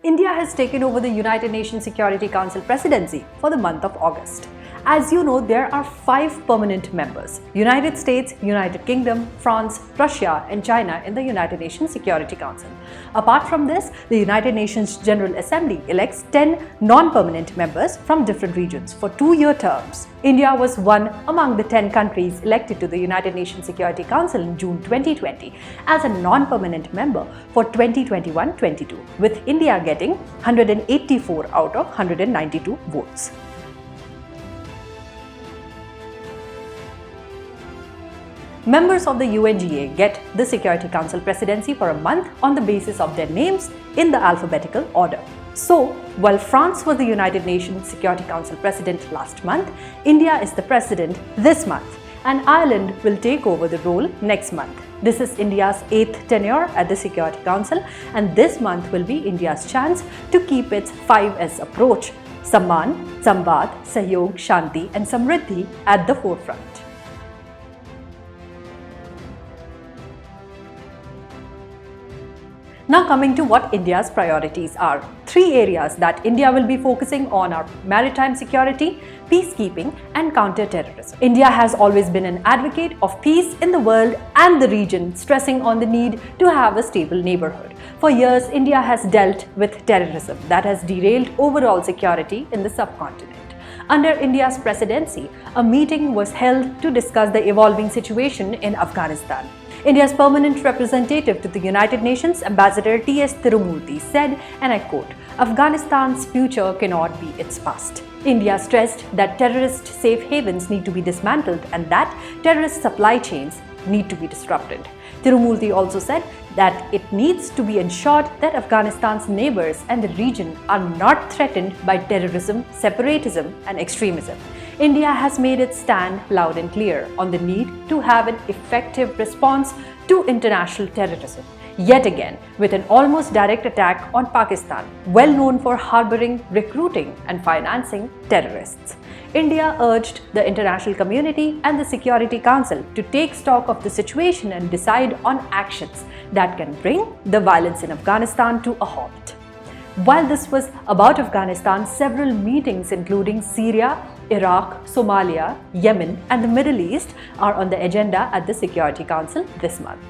India has taken over the United Nations Security Council presidency for the month of August. As you know, there are 5 permanent members: United States, United Kingdom, France, Russia and China in the United Nations Security Council. Apart from this, the United Nations General Assembly elects 10 non-permanent members from different regions for 2-year terms. India was one among the 10 countries elected to the United Nations Security Council in June 2020 as a non-permanent member for 2021-22, with India getting 184 out of 192 votes. Members of the UNGA get the Security Council presidency for a month on the basis of their names in the alphabetical order. So, while France was the United Nations Security Council president last month, India is the president this month, and Ireland will take over the role next month. This is India's 8th tenure at the Security Council, and this month will be India's chance to keep its 5S approach: Samman, Samvad, Sahyog, Shanti and Samriddhi at the forefront. Now coming to what India's priorities are. 3 areas that India will be focusing on are maritime security, peacekeeping and counter-terrorism. India has always been an advocate of peace in the world and the region, stressing on the need to have a stable neighborhood. For years, India has dealt with terrorism that has derailed overall security in the subcontinent. Under India's presidency, a meeting was held to discuss the evolving situation in Afghanistan. India's permanent representative to the United Nations, Ambassador T.S. Tirumurti, said, and I quote, "Afghanistan's future cannot be its past." India stressed that terrorist safe havens need to be dismantled and that terrorist supply chains need to be disrupted. Tirumurti also said that it needs to be ensured that Afghanistan's neighbors and the region are not threatened by terrorism, separatism and extremism. India has made its stand loud and clear on the need to have an effective response to international terrorism. Yet again, with an almost direct attack on Pakistan, well known for harboring, recruiting and financing terrorists. India urged the international community and the Security Council to take stock of the situation and decide on actions that can bring the violence in Afghanistan to a halt. While this was about Afghanistan, several meetings including Syria, Iraq, Somalia, Yemen and the Middle East are on the agenda at the Security Council this month.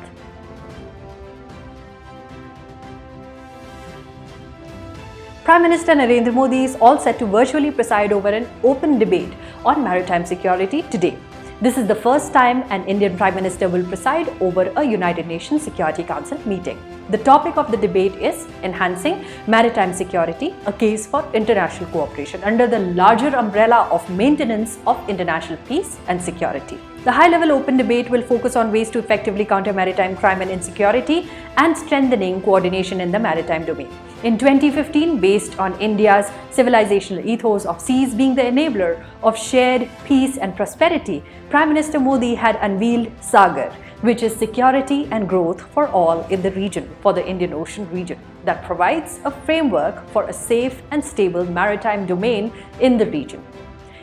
Prime Minister Narendra Modi is all set to virtually preside over an open debate on maritime security today. This is the first time an Indian Prime Minister will preside over a United Nations Security Council meeting. The topic of the debate is Enhancing Maritime Security, a case for international cooperation under the larger umbrella of maintenance of international peace and security. The high-level open debate will focus on ways to effectively counter maritime crime and insecurity and strengthening coordination in the maritime domain. In 2015, based on India's civilizational ethos of seas being the enabler of shared peace and prosperity, Prime Minister Modi had unveiled Sagar, which is security and growth for all in the region, for the Indian Ocean region, that provides a framework for a safe and stable maritime domain in the region.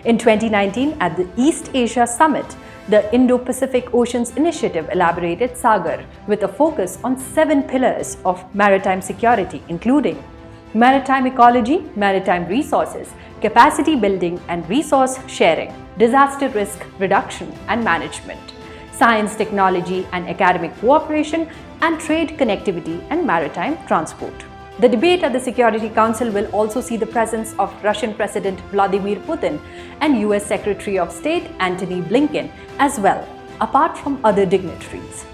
In 2019, at the East Asia Summit, the Indo-Pacific Oceans Initiative elaborated Sagar with a focus on 7 pillars of maritime security, including maritime ecology, maritime resources, capacity building and resource sharing, disaster risk reduction and management, science, technology and academic cooperation, and trade connectivity and maritime transport. The debate at the Security Council will also see the presence of Russian President Vladimir Putin and US Secretary of State Antony Blinken as well, apart from other dignitaries.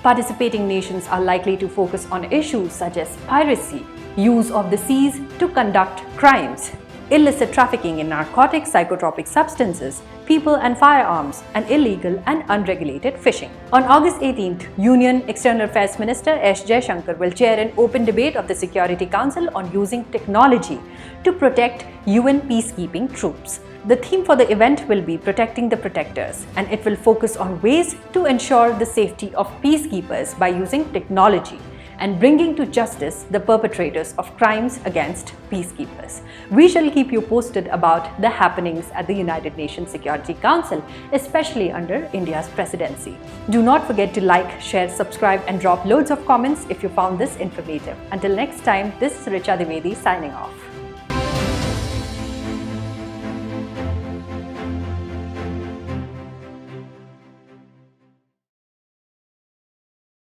Participating nations are likely to focus on issues such as piracy, use of the seas to conduct crimes, illicit trafficking in narcotics, psychotropic substances, people and firearms, and illegal and unregulated fishing. On August 18th, Union External Affairs Minister S. Jaishankar will chair an open debate of the Security Council on using technology to protect UN peacekeeping troops. The theme for the event will be Protecting the Protectors, and it will focus on ways to ensure the safety of peacekeepers by using technology and bringing to justice the perpetrators of crimes against peacekeepers. We shall keep you posted about the happenings at the United Nations Security Council, especially under India's presidency. Do not forget to like, share, subscribe and drop loads of comments if you found this informative. Until next time, this is Richa Dwivedi signing off.